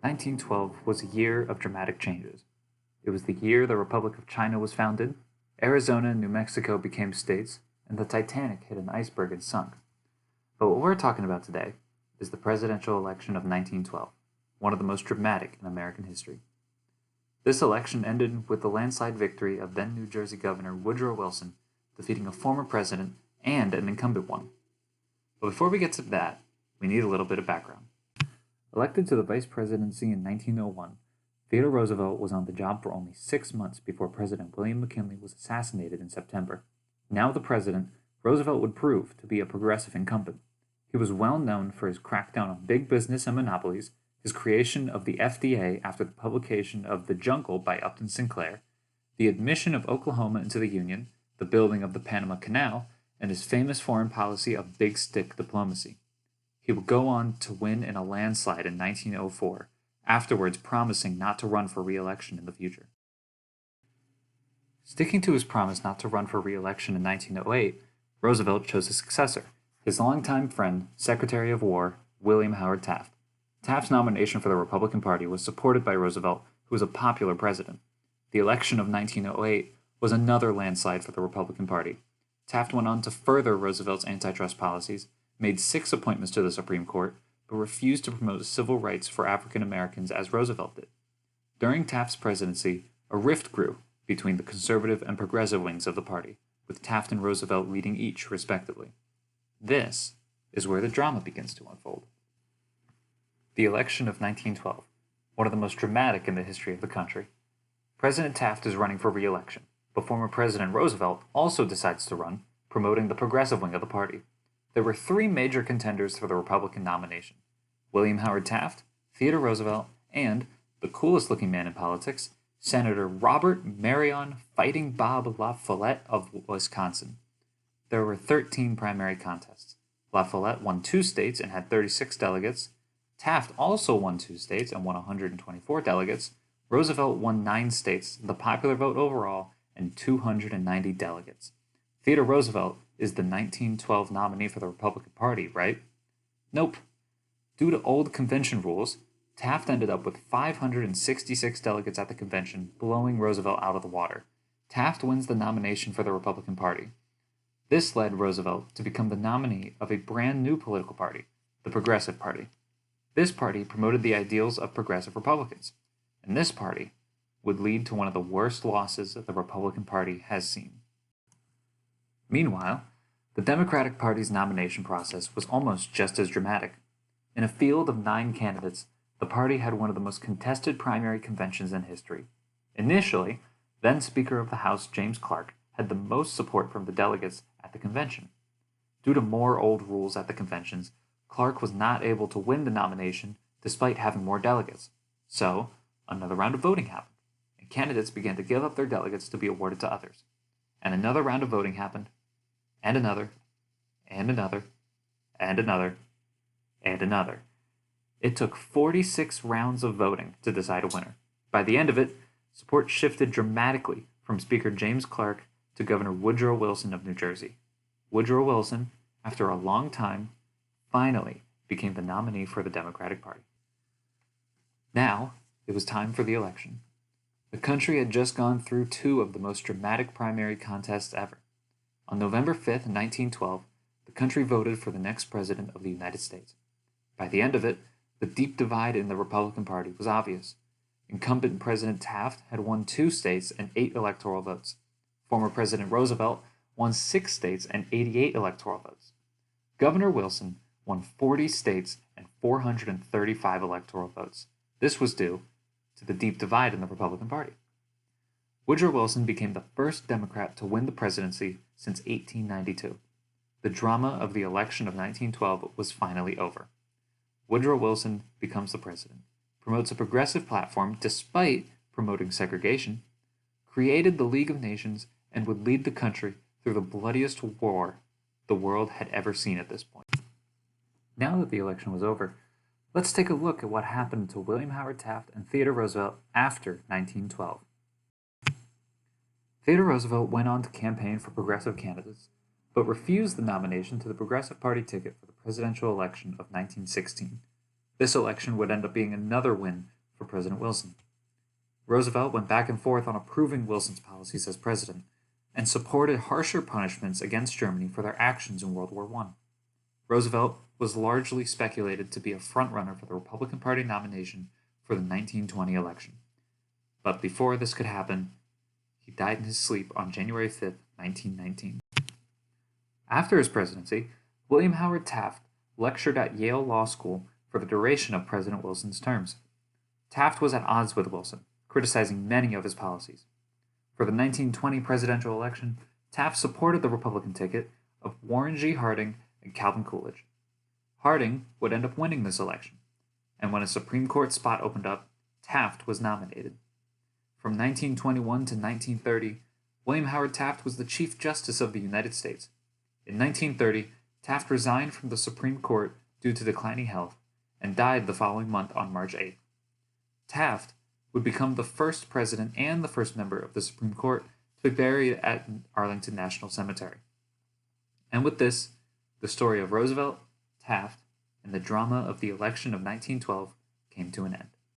1912 was a year of dramatic changes. It was the year the Republic of China was founded, Arizona and New Mexico became states, and the Titanic hit an iceberg and sunk. But what we're talking about today is the presidential election of 1912, one of the most dramatic in American history. This election ended with the landslide victory of then New Jersey Governor Woodrow Wilson defeating a former president and an incumbent one. But before we get to that, we need a little bit of background. Elected to the vice presidency in 1901, Theodore Roosevelt was on the job for only 6 months before President William McKinley was assassinated in September. Now the president, Roosevelt would prove to be a progressive incumbent. He was well known for his crackdown on big business and monopolies, his creation of the FDA after the publication of The Jungle by Upton Sinclair, the admission of Oklahoma into the Union, the building of the Panama Canal, and his famous foreign policy of big stick diplomacy. He would go on to win in a landslide in 1904, afterwards promising not to run for re-election in the future. Sticking to his promise not to run for re-election in 1908, Roosevelt chose a successor, his longtime friend, Secretary of War, William Howard Taft. Taft's nomination for the Republican Party was supported by Roosevelt, who was a popular president. The election of 1908 was another landslide for the Republican Party. Taft went on to further Roosevelt's antitrust policies, made 6 appointments to the Supreme Court, but refused to promote civil rights for African Americans as Roosevelt did. During Taft's presidency, a rift grew between the conservative and progressive wings of the party, with Taft and Roosevelt leading each respectively. This is where the drama begins to unfold. The election of 1912, one of the most dramatic in the history of the country. President Taft is running for re-election, but former President Roosevelt also decides to run, promoting the progressive wing of the party. There were 3 major contenders for the Republican nomination: William Howard Taft, Theodore Roosevelt, and, the coolest looking man in politics, Senator Robert Marion Fighting Bob La Follette of Wisconsin. There were 13 primary contests. La Follette won 2 states and had 36 delegates. Taft also won 2 states and won 124 delegates. Roosevelt won 9 states, the popular vote overall, and 290 delegates. Theodore Roosevelt is the 1912 nominee for the Republican Party, right? Nope. Due to old convention rules, Taft ended up with 566 delegates at the convention, blowing Roosevelt out of the water. Taft wins the nomination for the Republican Party. This led Roosevelt to become the nominee of a brand new political party, the Progressive Party. This party promoted the ideals of progressive Republicans, and this party would lead to one of the worst losses that the Republican Party has seen. Meanwhile, the Democratic Party's nomination process was almost just as dramatic. In a field of 9 candidates, the party had one of the most contested primary conventions in history. Initially, then Speaker of the House James Clark had the most support from the delegates at the convention. Due to more old rules at the conventions, Clark was not able to win the nomination despite having more delegates. So, another round of voting happened, and candidates began to give up their delegates to be awarded to others. And another round of voting happened, and another, and another, and another, and another. It took 46 rounds of voting to decide a winner. By the end of it, support shifted dramatically from Speaker James Clark to Governor Woodrow Wilson of New Jersey. Woodrow Wilson, after a long time, finally became the nominee for the Democratic Party. Now, it was time for the election. The country had just gone through 2 of the most dramatic primary contests ever. On November 5th, 1912, the country voted for the next president of the United States. By the end of it, the deep divide in the Republican Party was obvious. Incumbent President Taft had won 2 states and 8 electoral votes. Former President Roosevelt won 6 states and 88 electoral votes. Governor Wilson won 40 states and 435 electoral votes. This was due to the deep divide in the Republican Party. Woodrow Wilson became the first Democrat to win the presidency since 1892. The drama of the election of 1912 was finally over. Woodrow Wilson becomes the president, promotes a progressive platform despite promoting segregation, created the League of Nations, and would lead the country through the bloodiest war the world had ever seen at this point. Now that the election was over, let's take a look at what happened to William Howard Taft and Theodore Roosevelt after 1912. Theodore Roosevelt went on to campaign for progressive candidates, but refused the nomination to the Progressive Party ticket for the presidential election of 1916. This election would end up being another win for President Wilson. Roosevelt went back and forth on approving Wilson's policies as president and supported harsher punishments against Germany for their actions in World War I. Roosevelt was largely speculated to be a frontrunner for the Republican Party nomination for the 1920 election. But before this could happen, he died in his sleep on January 5, 1919. After his presidency, William Howard Taft lectured at Yale Law School for the duration of President Wilson's terms. Taft was at odds with Wilson, criticizing many of his policies. For the 1920 presidential election, Taft supported the Republican ticket of Warren G. Harding and Calvin Coolidge. Harding would end up winning this election, and when a Supreme Court spot opened up, Taft was nominated. From 1921 to 1930, William Howard Taft was the Chief Justice of the United States. In 1930, Taft resigned from the Supreme Court due to declining health and died the following month on March 8. Taft would become the first president and the first member of the Supreme Court to be buried at Arlington National Cemetery. And with this, the story of Roosevelt, Taft, and the drama of the election of 1912 came to an end.